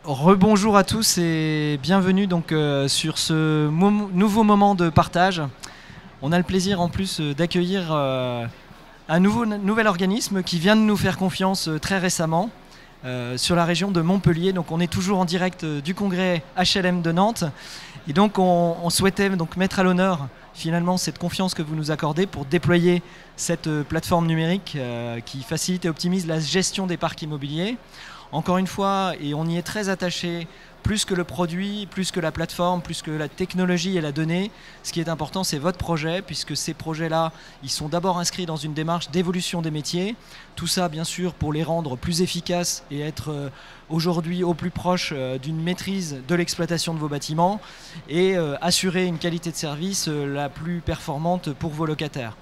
Rebonjour à tous et bienvenue donc sur ce nouveau moment de partage. On a le plaisir en plus d'accueillir un nouvel organisme qui vient de nous faire confiance très récemment sur la région de Montpellier. Donc on est toujours en direct du congrès HLM de Nantes et donc on souhaitait donc mettre à l'honneur finalement cette confiance que vous nous accordez pour déployer cette plateforme numérique qui facilite et optimise la gestion des parcs immobiliers. Encore une fois, et on y est très attaché, plus que le produit, plus que la plateforme, plus que la technologie et la donnée, ce qui est important, c'est votre projet, puisque ces projets-là, ils sont d'abord inscrits dans une démarche d'évolution des métiers. Tout ça, bien sûr, pour les rendre plus efficaces et être aujourd'hui au plus proche d'une maîtrise de l'exploitation de vos bâtiments et assurer une qualité de service la plus performante pour vos locataires.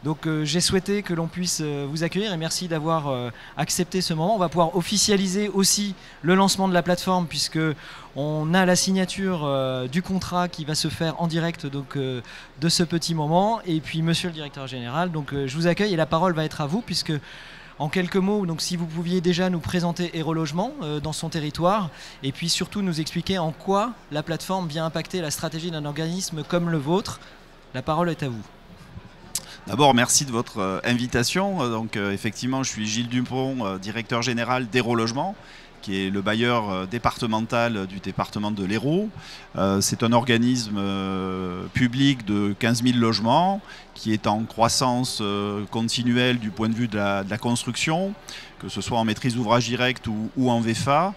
Donc j'ai souhaité que l'on puisse vous accueillir et merci d'avoir accepté ce moment. On va pouvoir officialiser aussi le lancement de la plateforme puisque on a la signature du contrat qui va se faire en direct donc, de ce petit moment. Et puis monsieur le directeur général, donc, je vous accueille et la parole va être à vous puisque en quelques mots, donc, si vous pouviez déjà nous présenter Hero Logement dans son territoire et puis surtout nous expliquer en quoi la plateforme vient impacter la stratégie d'un organisme comme le vôtre. La parole est à vous. D'abord, merci de votre invitation. Donc, effectivement, je suis Gilles Dupont, directeur général d'Hero Logement, qui est le bailleur départemental du département de l'Hérault. C'est un organisme public de 15 000 logements qui est en croissance continuelle du point de vue de la construction, que ce soit en maîtrise d'ouvrage direct ou en VFA.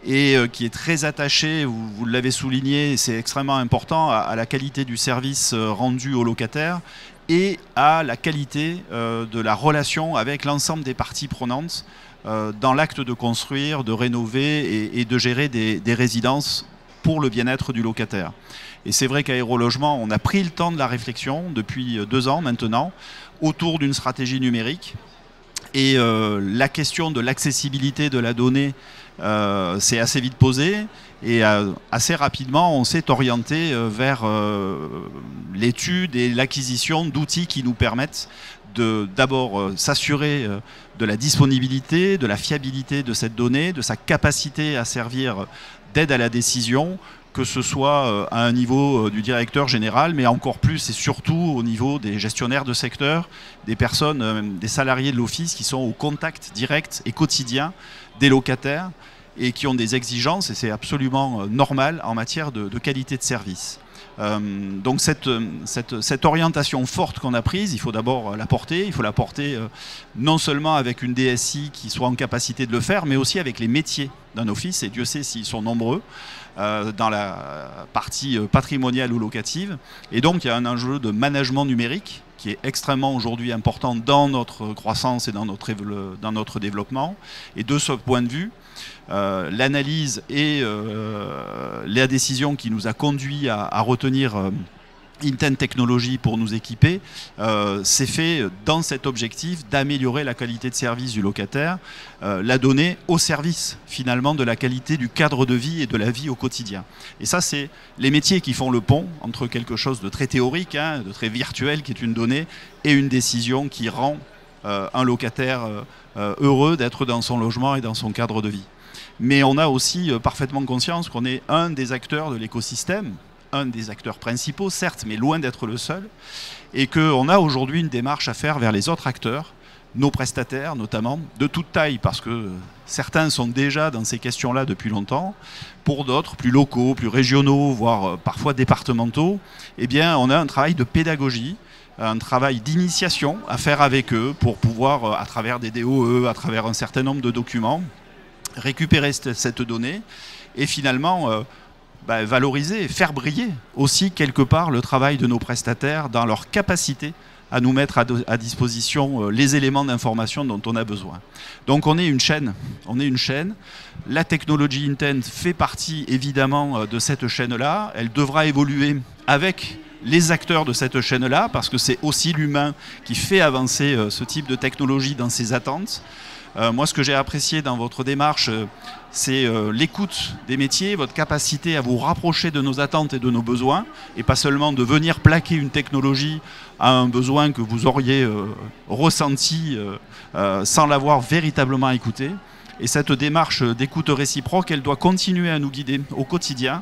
Et qui est très attaché, vous l'avez souligné, c'est extrêmement important, à la qualité du service rendu aux locataires et à la qualité de la relation avec l'ensemble des parties prenantes dans l'acte de construire, de rénover et de gérer des résidences pour le bien-être du locataire. Et c'est vrai qu'à Hero Logement, on a pris le temps de la réflexion depuis 2 ans maintenant autour d'une stratégie numérique. Et la question de l'accessibilité de la donnée s'est assez vite posée et assez rapidement on s'est orienté vers l'étude et l'acquisition d'outils qui nous permettent d'abord s'assurer de la disponibilité, de la fiabilité de cette donnée, de sa capacité à servir d'aide à la décision, que ce soit à un niveau du directeur général, mais encore plus et surtout au niveau des gestionnaires de secteur, des personnes, des salariés de l'office qui sont au contact direct et quotidien des locataires et qui ont des exigences, et c'est absolument normal en matière de qualité de service. Donc cette orientation forte qu'on a prise, il faut d'abord la porter. Il faut la porter non seulement avec une DSI qui soit en capacité de le faire, mais aussi avec les métiers d'un office, et Dieu sait s'ils sont nombreux, dans la partie patrimoniale ou locative. Et donc il y a un enjeu de management numérique qui est extrêmement aujourd'hui important dans notre croissance et dans notre développement. Et de ce point de vue, l'analyse et la décision qui nous a conduit à retenir Intent Technologies pour nous équiper s'est fait dans cet objectif d'améliorer la qualité de service du locataire, la donner au service finalement de la qualité du cadre de vie et de la vie au quotidien. Et ça, c'est les métiers qui font le pont entre quelque chose de très théorique, de très virtuel qui est une donnée, et une décision qui rend un locataire heureux d'être dans son logement et dans son cadre de vie. Mais on a aussi parfaitement conscience qu'on est un des acteurs de l'écosystème, un des acteurs principaux, certes, mais loin d'être le seul, et qu'on a aujourd'hui une démarche à faire vers les autres acteurs, nos prestataires notamment, de toute taille, parce que certains sont déjà dans ces questions-là depuis longtemps. Pour d'autres, plus locaux, plus régionaux, voire parfois départementaux, eh bien, on a un travail de pédagogie, un travail d'initiation à faire avec eux pour pouvoir, à travers des DOE, à travers un certain nombre de documents, récupérer cette donnée et finalement valoriser, faire briller aussi quelque part le travail de nos prestataires dans leur capacité à nous mettre à disposition les éléments d'information dont on a besoin. Donc on est une chaîne. La technologie Intent fait partie évidemment de cette chaîne-là. Elle devra évoluer avec les acteurs de cette chaîne-là, parce que c'est aussi l'humain qui fait avancer ce type de technologie dans ses attentes. Moi, ce que j'ai apprécié dans votre démarche, c'est l'écoute des métiers, votre capacité à vous rapprocher de nos attentes et de nos besoins, et pas seulement de venir plaquer une technologie à un besoin que vous auriez ressenti sans l'avoir véritablement écouté. Et cette démarche d'écoute réciproque, elle doit continuer à nous guider au quotidien,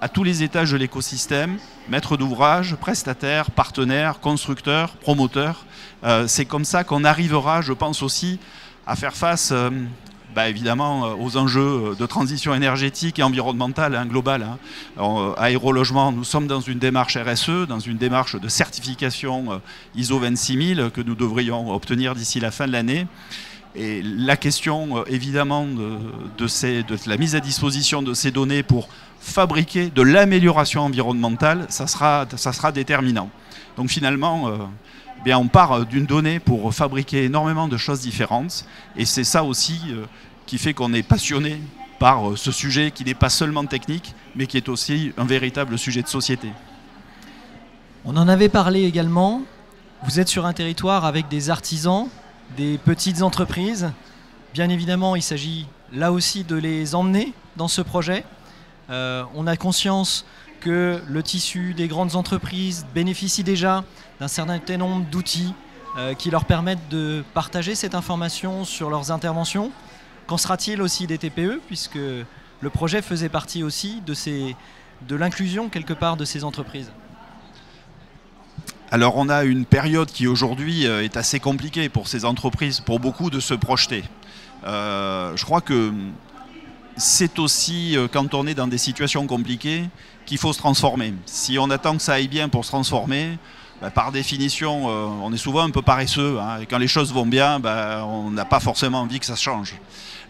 à tous les étages de l'écosystème, maîtres d'ouvrage, prestataires, partenaires, constructeurs, promoteurs. C'est comme ça qu'on arrivera, je pense aussi, à faire face évidemment aux enjeux de transition énergétique et environnementale globale. À Aérologement, nous sommes dans une démarche RSE, dans une démarche de certification ISO 26000 que nous devrions obtenir d'ici la fin de l'année. Et la question évidemment de la mise à disposition de ces données pour fabriquer de l'amélioration environnementale, ça sera déterminant. Donc finalement, on part d'une donnée pour fabriquer énormément de choses différentes. Et c'est ça aussi qui fait qu'on est passionné par ce sujet qui n'est pas seulement technique, mais qui est aussi un véritable sujet de société. On en avait parlé également. Vous êtes sur un territoire avec des artisans, des petites entreprises. Bien évidemment, il s'agit là aussi de les emmener dans ce projet. On a conscience que le tissu des grandes entreprises bénéficie déjà d'un certain nombre d'outils qui leur permettent de partager cette information sur leurs interventions. Qu'en sera-t-il aussi des TPE, puisque le projet faisait partie aussi de l'inclusion quelque part de ces entreprises? Alors on a une période qui aujourd'hui est assez compliquée pour ces entreprises, pour beaucoup, de se projeter. Je crois que c'est aussi quand on est dans des situations compliquées qu'il faut se transformer. Si on attend que ça aille bien pour se transformer, par définition, on est souvent un peu paresseux. Et quand les choses vont bien, on n'a pas forcément envie que ça change.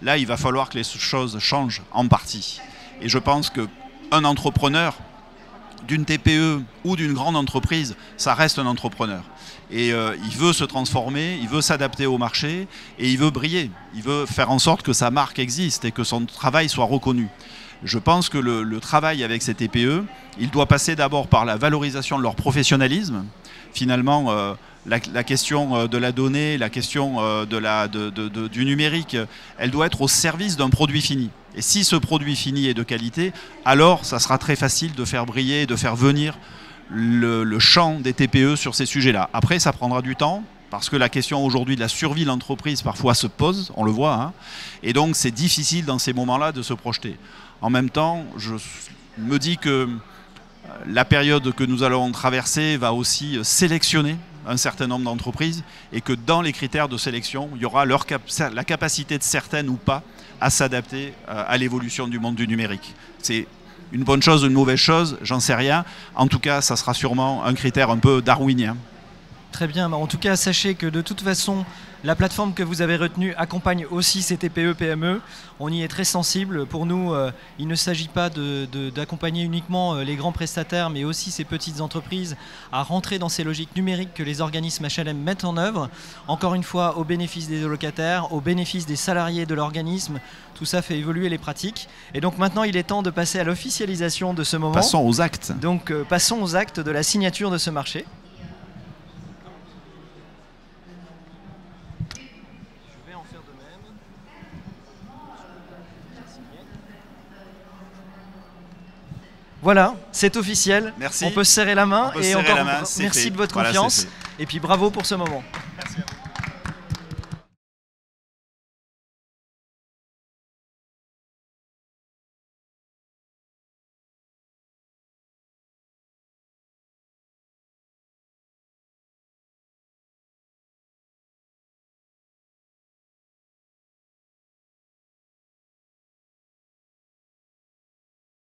Là, il va falloir que les choses changent en partie. Et je pense qu'un entrepreneur, d'une TPE ou d'une grande entreprise, ça reste un entrepreneur. Et il veut se transformer, il veut s'adapter au marché et il veut briller. Il veut faire en sorte que sa marque existe et que son travail soit reconnu. Je pense que le travail avec ces TPE, il doit passer d'abord par la valorisation de leur professionnalisme. Finalement, la question de la donnée, la question du numérique, elle doit être au service d'un produit fini. Et si ce produit fini est de qualité, alors ça sera très facile de faire briller, de faire venir le champ des TPE sur ces sujets-là. Après, ça prendra du temps, parce que la question aujourd'hui de la survie de l'entreprise parfois se pose, on le voit, et donc c'est difficile dans ces moments-là de se projeter. En même temps, je me dis que la période que nous allons traverser va aussi sélectionner un certain nombre d'entreprises et que dans les critères de sélection, il y aura la capacité de certaines ou pas à s'adapter à l'évolution du monde du numérique. C'est une bonne chose ou une mauvaise chose, j'en sais rien. En tout cas, ça sera sûrement un critère un peu darwinien. Très bien. En tout cas, sachez que de toute façon, la plateforme que vous avez retenue accompagne aussi ces TPE-PME. On y est très sensible. Pour nous, il ne s'agit pas d'accompagner uniquement les grands prestataires, mais aussi ces petites entreprises à rentrer dans ces logiques numériques que les organismes HLM mettent en œuvre. Encore une fois, au bénéfice des locataires, au bénéfice des salariés de l'organisme. Tout ça fait évoluer les pratiques. Et donc maintenant, il est temps de passer à l'officialisation de ce moment. Passons aux actes. Donc passons aux actes de la signature de ce marché. Voilà, c'est officiel. Merci. On peut se serrer la main et encore la main, merci de votre confiance. Et puis bravo pour ce moment.